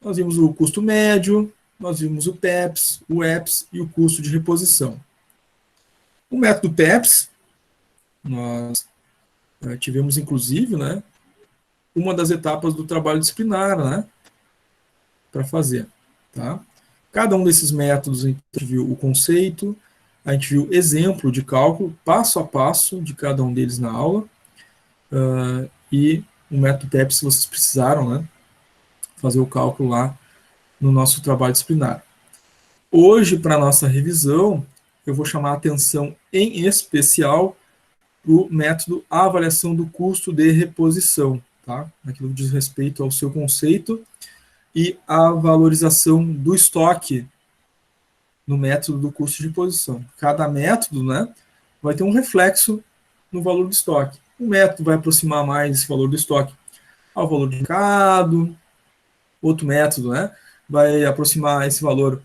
Nós vimos o custo médio, nós vimos o PEPS, o EPS e o custo de reposição. O método PEPS, nós tivemos inclusive, né, uma das etapas do trabalho disciplinar, né, para fazer. Tá? Cada um desses métodos, a gente viu o conceito, a gente viu exemplo de cálculo, passo a passo de cada um deles na aula, e o método PEPS, se vocês precisaram, né, fazer o cálculo lá no nosso trabalho disciplinar. Hoje, para a nossa revisão, eu vou chamar a atenção em especial para o método avaliação do custo de reposição, tá? Naquilo que diz respeito ao seu conceito e a valorização do estoque no método do custo de reposição. Cada método, né, vai ter um reflexo no valor do estoque. Um método vai aproximar mais esse valor do estoque ao valor do mercado, outro método, né, vai aproximar esse valor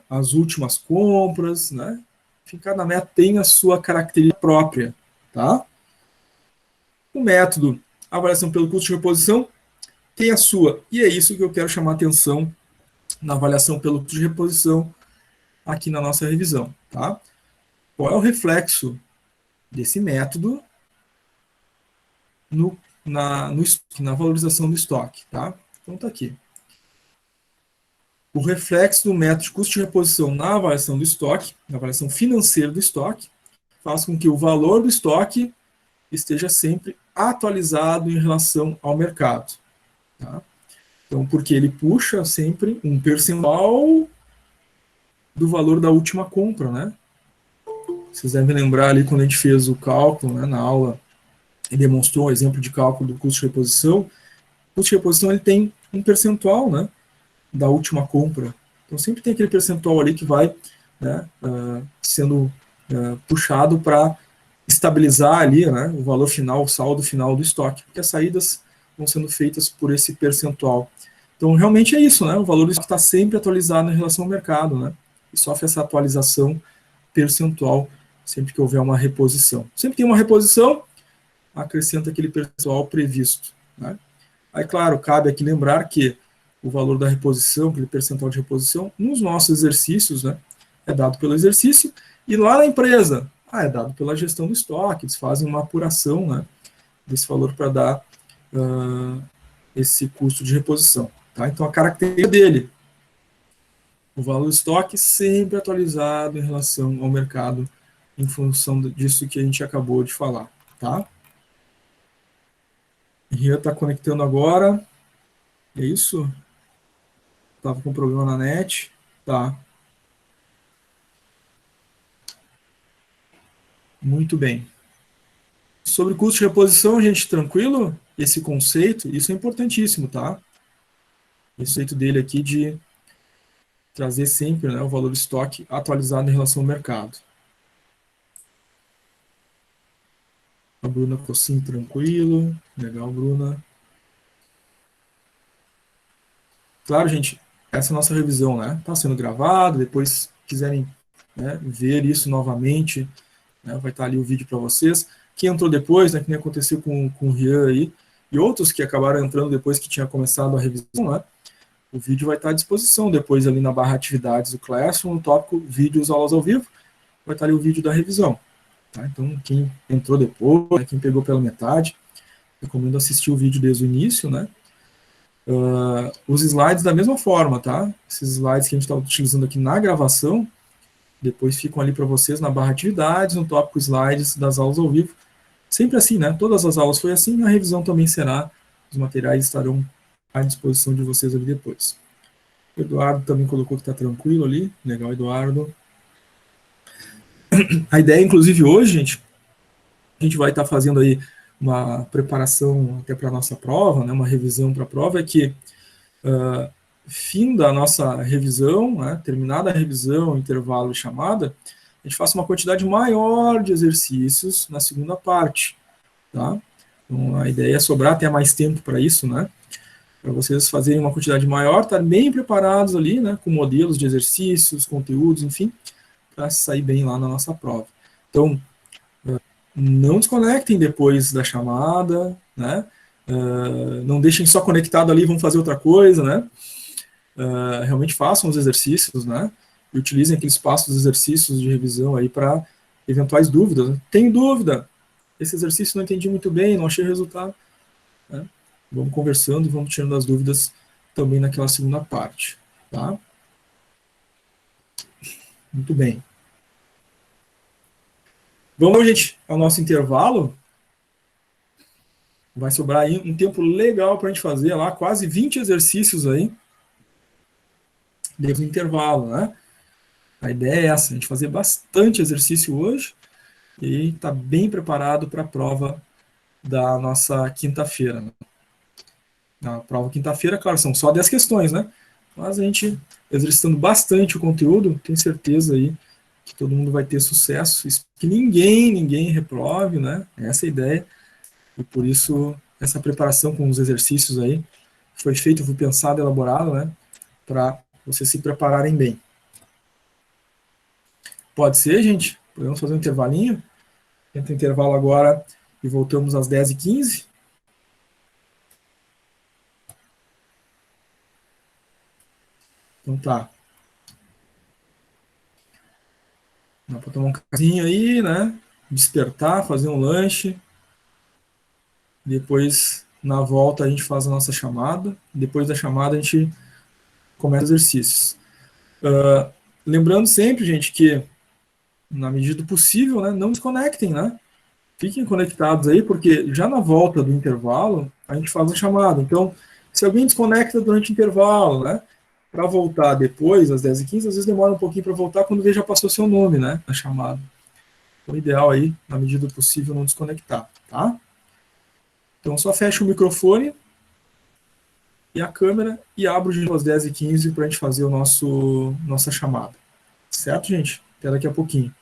às últimas compras, né? Enfim, cada método tem a sua característica própria, tá? O método avaliação pelo custo de reposição tem a sua, e é isso que eu quero chamar a atenção na avaliação pelo custo de reposição aqui na nossa revisão, tá? Qual é o reflexo desse método na valorização do estoque, tá? Então tá aqui. O reflexo do método de custo de reposição na avaliação do estoque, na avaliação financeira do estoque, faz com que o valor do estoque esteja sempre atualizado em relação ao mercado. Tá? Então, porque ele puxa sempre um percentual do valor da última compra, né? Vocês devem lembrar ali quando a gente fez o cálculo, né, na aula, e demonstrou o exemplo de cálculo do custo de reposição. O custo de reposição ele tem um percentual, né, da última compra. Então sempre tem aquele percentual ali que vai, né, sendo puxado para estabilizar ali, né, o valor final, o saldo final do estoque, porque as saídas vão sendo feitas por esse percentual. Então realmente é isso, né, o valor do estoque está sempre atualizado em relação ao mercado, né, e sofre essa atualização percentual sempre que houver uma reposição. Sempre que tem uma reposição, acrescenta aquele percentual previsto. Né? Aí, claro, cabe aqui lembrar que o valor da reposição, aquele percentual de reposição, nos nossos exercícios, né, é dado pelo exercício, e lá na empresa, é dado pela gestão do estoque, eles fazem uma apuração, né, desse valor para dar esse custo de reposição. Tá? Então, a característica dele, o valor do estoque sempre atualizado em relação ao mercado, em função disso que a gente acabou de falar. Tá? Rian está conectando agora. É isso? Estava com problema na net. Tá. Muito bem. Sobre custo de reposição, gente, tranquilo? Esse conceito, isso é importantíssimo, tá? O conceito dele aqui de trazer sempre, né, o valor de estoque atualizado em relação ao mercado. A Bruna ficou sim, tranquilo. Legal, Bruna. Claro, gente, essa é a nossa revisão, né? Está sendo gravado, depois quiserem, né, ver isso novamente, né, vai estar ali o vídeo para vocês. Quem entrou depois, né, que nem aconteceu com o Rian aí, e outros que acabaram entrando depois que tinha começado a revisão, né? O vídeo vai estar à disposição depois ali na barra atividades do Classroom, no tópico vídeos aulas ao vivo, vai estar ali o vídeo da revisão. Tá? Então, quem entrou depois, né, quem pegou pela metade, recomendo assistir o vídeo desde o início, né? Os slides da mesma forma, tá? Esses slides que a gente está utilizando aqui na gravação, depois ficam ali para vocês na barra atividades, no tópico slides das aulas ao vivo. Sempre assim, né? Todas as aulas foi assim, a revisão também será. Os materiais estarão à disposição de vocês ali depois. O Eduardo também colocou que está tranquilo ali. Legal, Eduardo. A ideia, inclusive, hoje, gente, a gente vai estar fazendo aí uma preparação até para a nossa prova, né, uma revisão para a prova, é que, fim da nossa revisão, né, terminada a revisão, intervalo e chamada, a gente faça uma quantidade maior de exercícios na segunda parte, tá? Então, a ideia é sobrar até mais tempo para isso, né? Para vocês fazerem uma quantidade maior, estar bem preparados ali, né, com modelos de exercícios, conteúdos, enfim, para sair bem lá na nossa prova. Então, não desconectem depois da chamada, né? Não deixem só conectado ali e vão fazer outra coisa, né? Realmente façam os exercícios, né? E utilizem aquele espaço dos exercícios de revisão aí para eventuais dúvidas. Né? Tem dúvida? Esse exercício não entendi muito bem, não achei resultado. Né? Vamos conversando e vamos tirando as dúvidas também naquela segunda parte, tá? Muito bem. Vamos, gente, ao nosso intervalo. Vai sobrar aí um tempo legal para a gente fazer lá, quase 20 exercícios aí, dentro do intervalo, né? A ideia é essa, a gente fazer bastante exercício hoje e estar bem preparado para a prova da nossa quinta-feira. Né? Na prova quinta-feira, claro, são só 10 questões, né? Mas a gente, exercitando bastante o conteúdo, tenho certeza aí que todo mundo vai ter sucesso, que ninguém reprove, né? Essa é a ideia. E por isso, essa preparação com os exercícios aí foi feito, foi pensado, elaborado, né? Para vocês se prepararem bem. Pode ser, gente? Podemos fazer um intervalinho? Entra o intervalo agora e voltamos às 10h15. Então tá. Dá para tomar um cafezinho aí, né? Despertar, fazer um lanche. Depois, na volta, a gente faz a nossa chamada. Depois da chamada, a gente começa os exercícios. Lembrando sempre, gente, que na medida do possível, né, não desconectem, né? Fiquem conectados aí, porque já na volta do intervalo, a gente faz a chamada. Então, se alguém desconecta durante o intervalo, né, para voltar depois, às 10h15, às vezes demora um pouquinho para voltar quando vê já passou seu nome, né, na chamada. Então, o ideal aí, na medida do possível, não desconectar, tá? Então, só fecha o microfone e a câmera e abro de novo às 10h15 para a gente fazer nossa chamada. Certo, gente? Até daqui a pouquinho.